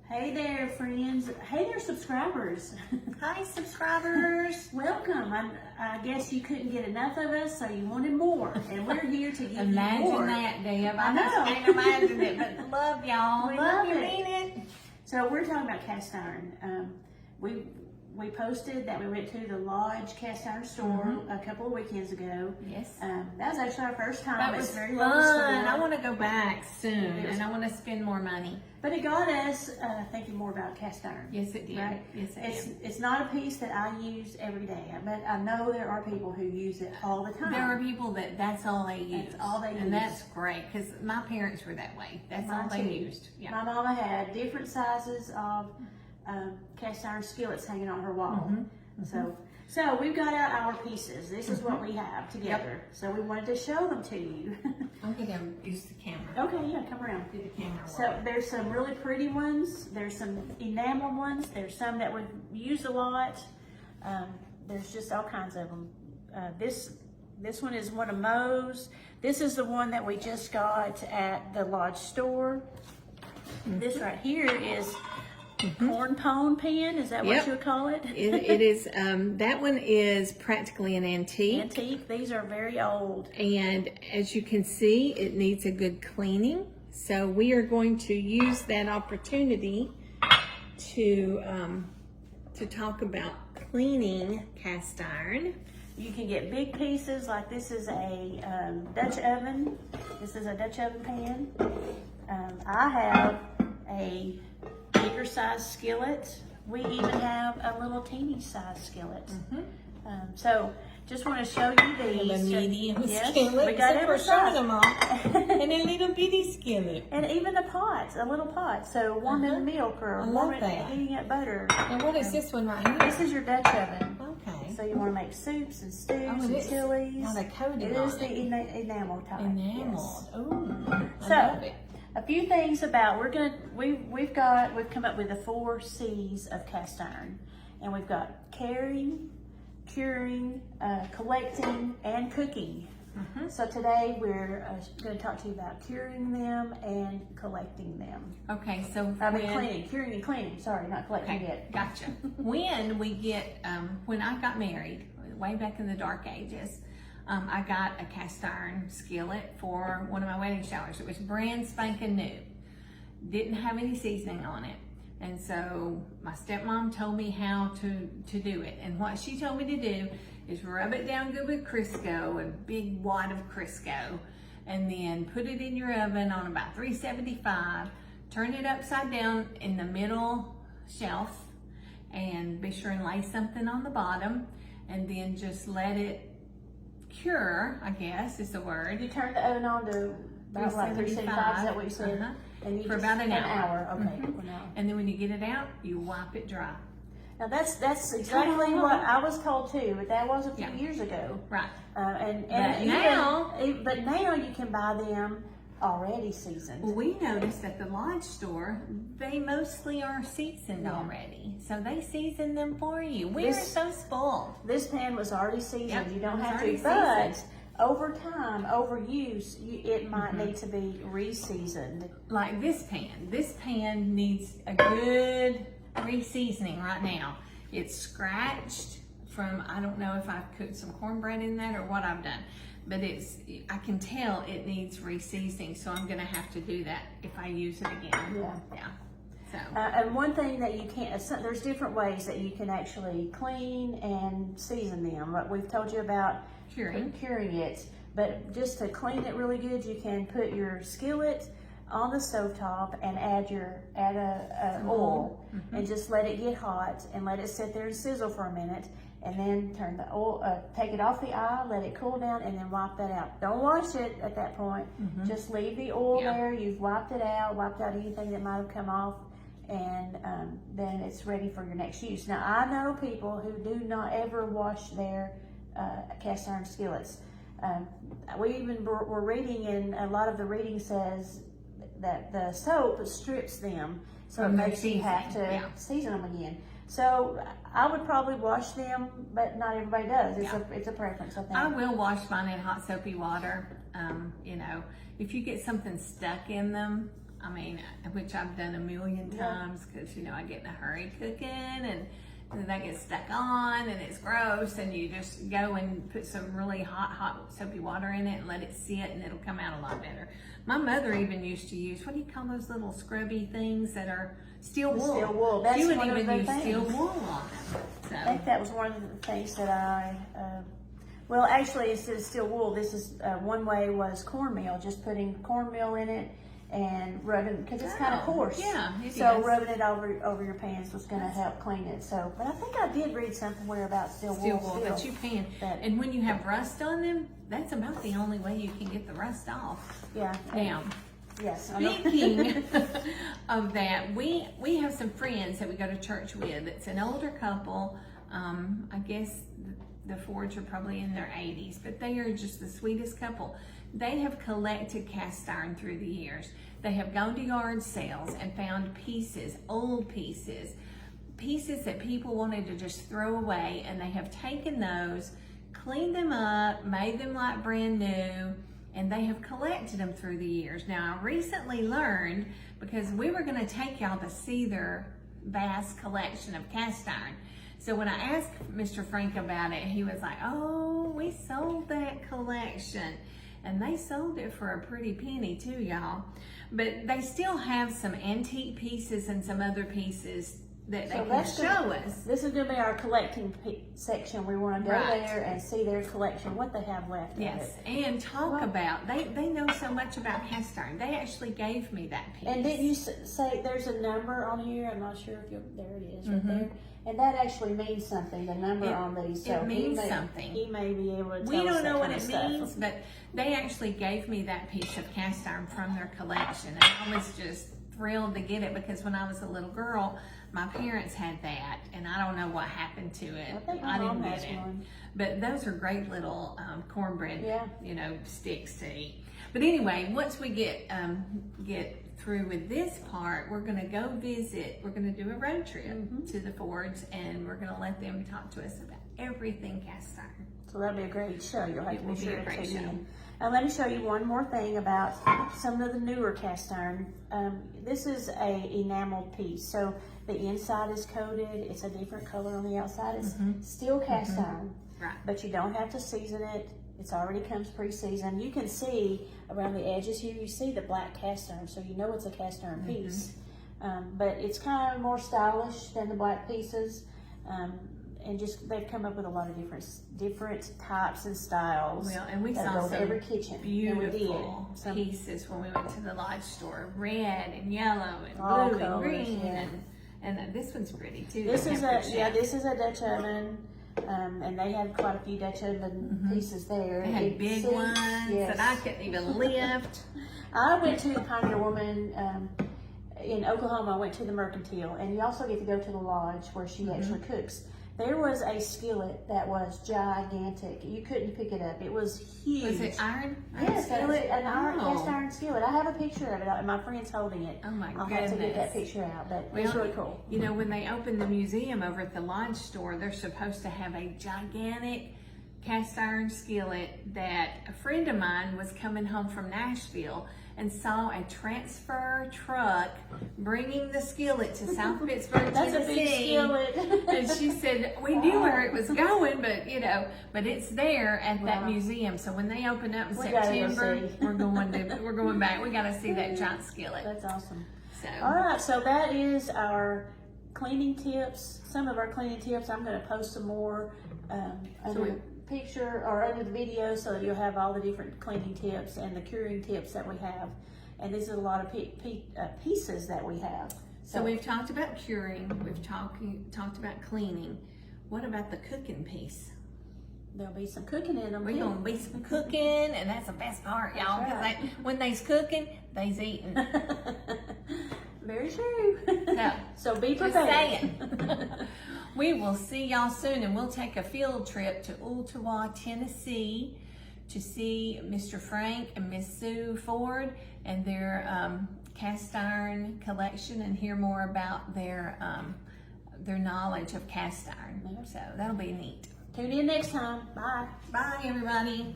Hey there, friends. Hey there, subscribers. Hi, subscribers. Welcome. I guess you couldn't get enough of us, so you wanted more. And we're here to give you more. Imagine that, Deb. I know. just can't imagine it, but love y'all. We love you, it. mean it. So we're talking about cast iron. We posted that we went to the Lodge Cast Iron store a couple of weekends ago. Yes. That was actually our first time. That It's was very fun. local store. I want to go back soon, and I want to spend more money. But it got us thinking more about cast iron. Yes, it did. Right? Yes, it did. It's not a piece that I use every day, but I know there are people who use it all the time. There are people that's all they use. That's all they use. And that's great, because my parents were that way. That's all they used. Yeah. My mama had different sizes of cast iron skillets hanging on her wall. So we've got out our pieces. This is what we have together. So we wanted to show them to you. I'm going to use the camera. Okay, yeah, come around. Do the camera work. So there's some really pretty ones. There's some enamel ones. There's some that we've used a lot. There's just all kinds of them. This one is one of Moe's. This is the one that we just got at the Lodge store. This right here is corn pone pan. Is that what you would call it? It is. That one is practically an antique. Antique. These are very old. And as you can see, it needs a good cleaning. So we are going to use that opportunity to talk about cleaning cast iron. You can get big pieces, like this is a Dutch oven. This is a Dutch oven pan. I have a bigger size skillet. We even have a little teeny size skillet. So just want to show you these. The medium Yes, skillet. we got every size. them all. And a little bitty skillet. And even a pot, a little pot. So warming milk or warming, that. heating up butter. And what is this one right here? This is your Dutch oven. Okay. So you want to make soups and stews Oh, and it is. chilies. Got a coating It on is the enamel type. Enameled. Yes. Ooh, I So, love it. a few things about we've come up with the 4 C's of cast iron, and we've got caring, curing, collecting, and cooking. So today we're going to talk to you about curing them and collecting them. Okay, so Cleaning, curing and cleaning. Sorry, not collecting yet. Gotcha. When we get, when I got married, way back in the dark ages, I got a cast iron skillet for one of my wedding showers. It was brand spanking new. Didn't have any seasoning on it. And so my stepmom told me how to do it. And what she told me to do is rub it down good with Crisco, a big wad of Crisco, and then put it in your oven on about 375, turn it upside down in the middle shelf, and be sure and lay something on the bottom, and then just let it cure, I guess is the word. You turn the oven on to about like 375, is that what you said? And you For about an hour. Okay, for an hour. And then when you get it out, you wipe it dry. Now that's exactly what I was told too, but that was a few years ago. Right. But now you can buy them already seasoned. Well, we noticed at the Lodge store, they mostly are seasoned already. So they season them for you. We are so spoiled. This pan was already seasoned. Yep, You don't it was have already to, but seasoned. over time, over use, it might need to be re-seasoned. Like this pan. This pan needs a good re-seasoning right now. It's scratched from, I don't know if I've cooked some cornbread in that or what I've done, but I can tell it needs re-seasoning, so I'm gonna have to do that if I use it again. Yeah. So. And one thing that you can't, there's different ways that you can actually clean and season them. But we've told you about curing it, but just to clean it really good, you can put your skillet on the stovetop and add a oil and just let it get hot and let it sit there and sizzle for a minute, and then turn the oil, take it off the eye, let it cool down, and then wipe that out. Don't wash it at that point. Just leave the oil there. You've wiped out anything that might have come off, and then it's ready for your next use. Now I know people who do not ever wash their cast iron skillets. We even were reading, and a lot of the reading says that the soap strips them, so it makes you have to season them again. So I would probably wash them, but not everybody does. It's a preference, I think. I will wash mine in hot soapy water. You know, if you get something stuck in them, I mean, which I've done a million times because, you know, I get in a hurry cooking and that gets stuck on and it's gross, and you just go and put some really hot soapy water in it and let it sit and it'll come out a lot better. My mother even used to use, what do you call those little scrubby things that are steel wool? Steel wool. That's she would one even of the use things. steel wool on them. So. I think that was one of the things that I, well, actually, instead of steel wool, this is one way was cornmeal, just putting cornmeal in it and rubbing, because it's kind of coarse. Yeah, so rubbing it over your pans was going to help clean it. So, but I think I did read somewhere about steel wool. But you can. And when you have rust on them, that's about the only way you can get the rust off. Yeah. Now, yes. Speaking of that, we have some friends that we go to church with. It's an older couple. I guess the Fords are probably in their 80s, but they are just the sweetest couple. They have collected cast iron through the years. They have gone to yard sales and found pieces, old pieces that people wanted to just throw away, and they have taken those, cleaned them up, made them like brand new, and they have collected them through the years. Now, I recently learned, because we were going to take y'all to see their vast collection of cast iron. So when I asked Mr. Frank about it, he was like, oh, we sold that collection. And they sold it for a pretty penny too, y'all. But they still have some antique pieces and some other pieces that they can show us. This is going to be our collecting section. We want to go there and see their collection, what they have left. Yes, and talk about, they know so much about cast iron. They actually gave me that piece. And did you say there's a number on here? I'm not sure if there it is right there. And that actually means something, the number on these. So it means something. He may be able to tell us. We don't know what it means, but they actually gave me that piece of cast iron from their collection. And I was just thrilled to get it, because when I was a little girl, my parents had that, and I don't know what happened to it. I didn't get it. But those are great little cornbread, you know, sticks to eat. But anyway, once we get through with this part, we're going to go visit. We're going to do a road trip to the Fords, and we're going to let them talk to us about everything cast iron. So that'll be a great show. You'll have to be sure to tune in. And let me show you one more thing about some of the newer cast iron. This is a enameled piece. So the inside is coated. It's a different color on the outside. It's still cast iron, but you don't have to season it. It already comes pre-seasoned. You can see around the edges here, you see the black cast iron, so you know it's a cast iron piece. But it's kind of more stylish than the black pieces. And just they've come up with a lot of different types and styles. Well, and we saw some every kitchen. beautiful pieces when we went to the lodge store. Red and yellow and blue and green, and this one's pretty too. This is a Dutch oven. And they had quite a few Dutch oven pieces there. They had big ones that I couldn't even lift. I went to the Pioneer Woman in Oklahoma. I went to the Mercantile, and you also get to go to the lodge where she actually cooks. There was a skillet that was gigantic. You couldn't pick it up. It was huge. Was it iron? Yes, an cast iron skillet. I have a picture of it, and my friend's holding it. Oh my goodness. I'll have to get that picture out, but it's really cool. You know, when they opened the museum over at the lodge store, they're supposed to have a gigantic cast iron skillet that a friend of mine was coming home from Nashville and saw a transfer truck bringing the skillet to South Pittsburgh, That's Tennessee. a big skillet. And she said, we knew where it was going, but you know, but it's there at that museum. So when they open up in September, we're going back. We got to see that giant skillet. That's awesome. So, all right, so that is our cleaning tips. Some of our cleaning tips. I'm going to post some more under the picture or under the video, so you'll have all the different cleaning tips and the curing tips that we have. And this is a lot of pieces that we have. So we've talked about curing. We've talked about cleaning. What about the cooking piece? There'll be some cooking in them. We're going to be some cooking, and that's the best part, y'all. Because when they's cooking, they's eating. Very true. So be prepared. Just saying. We will see y'all soon, and we'll take a field trip to Ooltewah, Tennessee to see Mr. Frank and Miss Sue Ford and their cast iron collection, and hear more about their knowledge of cast iron. So that'll be neat. Tune in next time. Bye. Bye, everybody.